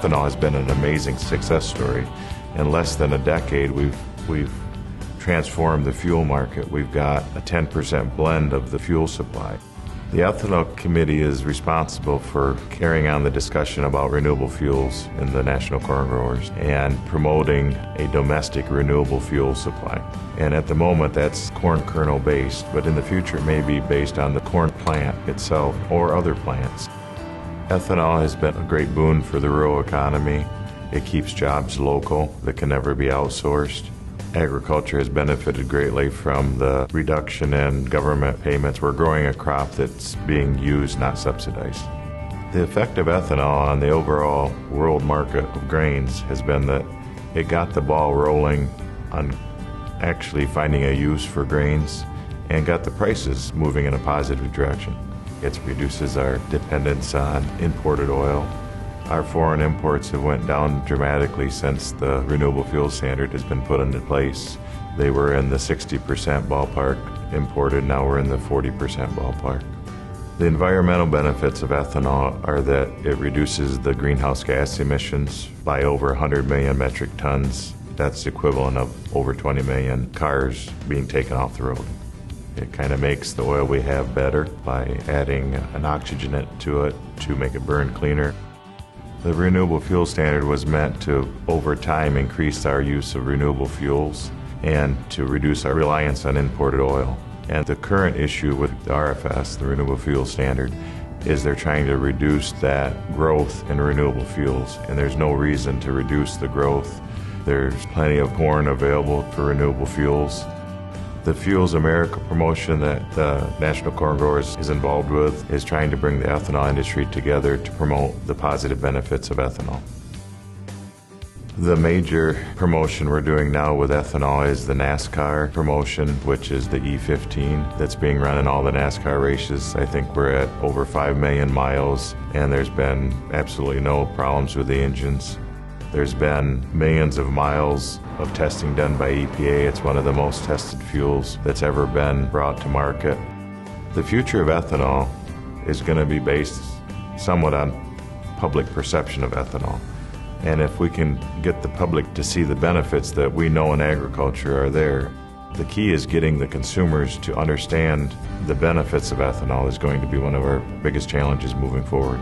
Ethanol has been an amazing success story. In less than a decade, we've transformed the fuel market. We've got a 10% blend of the fuel supply. The Ethanol Committee is responsible for carrying on the discussion about renewable fuels in the National Corn Growers and promoting a domestic renewable fuel supply. And at the moment, that's corn kernel based, but in the future, it may be based on the corn plant itself or other plants. Ethanol has been a great boon for the rural economy. It keeps jobs local that can never be outsourced. Agriculture has benefited greatly from the reduction in government payments. We're growing a crop that's being used, not subsidized. The effect of ethanol on the overall world market of grains has been that it got the ball rolling on actually finding a use for grains and got the prices moving in a positive direction. It reduces our dependence on imported oil. Our foreign imports have went down dramatically since the renewable fuel standard has been put into place. They were in the 60% ballpark imported, now we're in the 40% ballpark. The environmental benefits of ethanol are that it reduces the greenhouse gas emissions by over 100 million metric tons. That's the equivalent of over 20 million cars being taken off the road. It kind of makes the oil we have better by adding an oxygenate to it to make it burn cleaner. The renewable fuel standard was meant to, over time, increase our use of renewable fuels and to reduce our reliance on imported oil. And the current issue with the RFS, the renewable fuel standard, is they're trying to reduce that growth in renewable fuels, and there's no reason to reduce the growth. There's plenty of corn available for renewable fuels. The Fuels America promotion that the National Corn Growers is involved with is trying to bring the ethanol industry together to promote the positive benefits of ethanol. The major promotion we're doing now with ethanol is the NASCAR promotion, which is the E15 that's being run in all the NASCAR races. I think we're at over 5 million miles, and there's been absolutely no problems with the engines. There's been millions of miles of testing done by EPA. It's one of the most tested fuels that's ever been brought to market. The future of ethanol is going to be based somewhat on public perception of ethanol. And if we can get the public to see the benefits that we know in agriculture are there, the key is getting the consumers to understand the benefits of ethanol is going to be one of our biggest challenges moving forward.